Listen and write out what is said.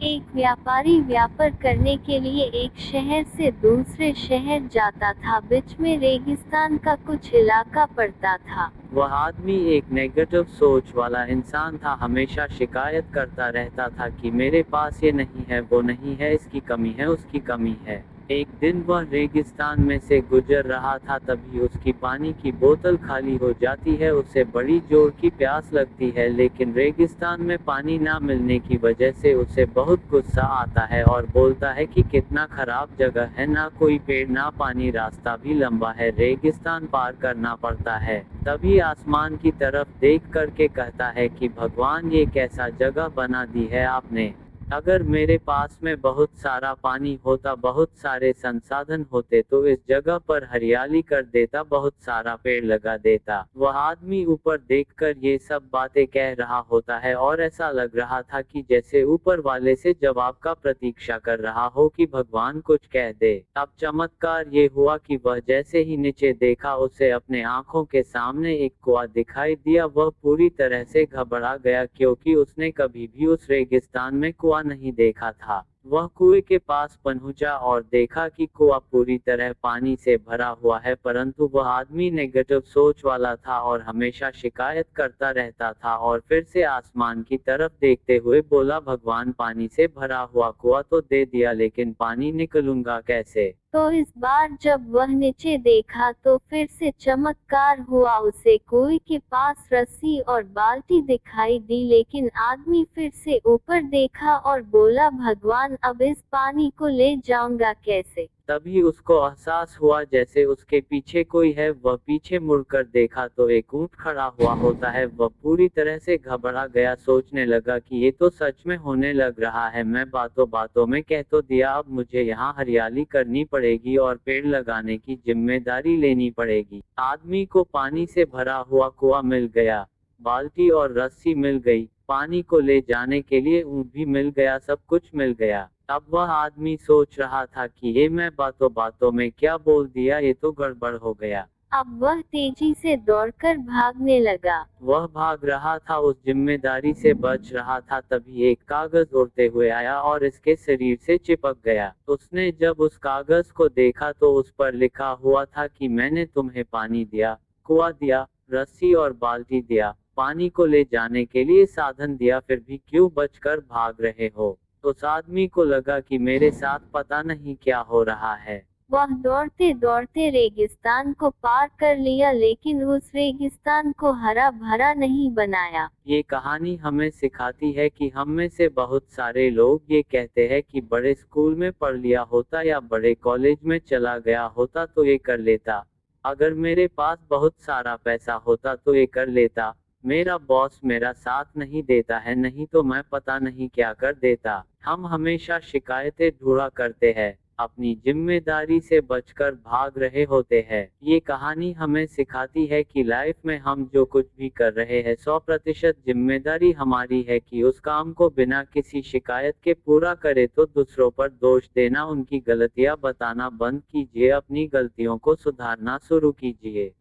एक व्यापारी व्यापार करने के लिए एक शहर से दूसरे शहर जाता था। बीच में रेगिस्तान का कुछ इलाका पड़ता था। वह आदमी एक नेगेटिव सोच वाला इंसान था, हमेशा शिकायत करता रहता था कि मेरे पास ये नहीं है, वो नहीं है, इसकी कमी है, उसकी कमी है। एक दिन वह रेगिस्तान में से गुजर रहा था, तभी उसकी पानी की बोतल खाली हो जाती है। उसे बड़ी जोर की प्यास लगती है, लेकिन रेगिस्तान में पानी ना मिलने की वजह से उसे बहुत गुस्सा आता है और बोलता है कि कितना खराब जगह है, ना कोई पेड़ ना पानी, रास्ता भी लंबा है, रेगिस्तान पार करना पड़ता है। तभी आसमान की तरफ देख कर के कहता है कि भगवान, ये कैसा जगह बना दी है आपने। अगर मेरे पास में बहुत सारा पानी होता, बहुत सारे संसाधन होते, तो इस जगह पर हरियाली कर देता, बहुत सारा पेड़ लगा देता। वह आदमी ऊपर देखकर ये सब बातें कह रहा होता है और ऐसा लग रहा था कि जैसे ऊपर वाले से जवाब का प्रतीक्षा कर रहा हो कि भगवान कुछ कह दे। अब चमत्कार ये हुआ कि वह जैसे ही नीचे देखा, उसे अपने आंखों के सामने एक कुआं दिखाई दिया। वह पूरी तरह से घबरा गया, क्योंकि उसने कभी भी उस रेगिस्तान में कुआं नहीं देखा था। वह कुएं के पास पहुंचा और देखा कि कुआं पूरी तरह पानी से भरा हुआ है, परंतु वह आदमी नेगेटिव सोच वाला था और हमेशा शिकायत करता रहता था। और फिर से आसमान की तरफ देखते हुए बोला, भगवान, पानी से भरा हुआ कुआं तो दे दिया, लेकिन पानी निकलूंगा कैसे। तो इस बार जब वह नीचे देखा तो फिर से चमत्कार हुआ। उसे कुएं के पास रस्सी और बाल्टी दिखाई दी, लेकिन आदमी फिर से ऊपर देखा और बोला, भगवान, अब इस पानी को ले जाऊंगा कैसे। तभी उसको एहसास हुआ जैसे उसके पीछे कोई है। वह पीछे मुड़कर देखा तो एक ऊंट खड़ा हुआ होता है। वह पूरी तरह से घबरा गया, सोचने लगा कि ये तो सच में होने लग रहा है। मैं बातों बातों में कह तो दिया, अब मुझे यहाँ हरियाली करनी पड़ेगी और पेड़ लगाने की जिम्मेदारी लेनी पड़ेगी। आदमी को पानी से भरा हुआ कुआं मिल गया, बाल्टी और रस्सी मिल गई, पानी को ले जाने के लिए ऊंट भी मिल गया, सब कुछ मिल गया। अब वह आदमी सोच रहा था कि ये मैं बातों बातों में क्या बोल दिया, ये तो गड़बड़ हो गया। अब वह तेजी से दौड़कर भागने लगा। वह भाग रहा था, उस जिम्मेदारी से बच रहा था, तभी एक कागज उड़ते हुए आया और इसके शरीर से चिपक गया। उसने जब उस कागज को देखा तो उस पर लिखा हुआ था कि मैंने तुम्हें पानी दिया, कुआं दिया, रस्सी और बाल्टी दिया, पानी को ले जाने के लिए साधन दिया, फिर भी क्यों बचकर भाग रहे हो। उस आदमी को लगा कि मेरे साथ पता नहीं क्या हो रहा है। वह दौड़ते दौड़ते रेगिस्तान को पार कर लिया, लेकिन उस रेगिस्तान को हरा भरा नहीं बनाया। ये कहानी हमें सिखाती है कि हम में से बहुत सारे लोग ये कहते हैं कि बड़े स्कूल में पढ़ लिया होता या बड़े कॉलेज में चला गया होता तो ये कर लेता। अगर मेरे पास बहुत सारा पैसा होता तो ये कर लेता। मेरा बॉस मेरा साथ नहीं देता है, नहीं तो मैं पता नहीं क्या कर देता। हम हमेशा शिकायतें ढूंढा करते हैं, अपनी जिम्मेदारी से बचकर भाग रहे होते हैं। ये कहानी हमें सिखाती है कि लाइफ में हम जो कुछ भी कर रहे हैं, 100% जिम्मेदारी हमारी है कि उस काम को बिना किसी शिकायत के पूरा करे। तो दूसरों पर दोष देना, उनकी गलतियां बताना बंद कीजिए, अपनी गलतियों को सुधारना शुरू कीजिए।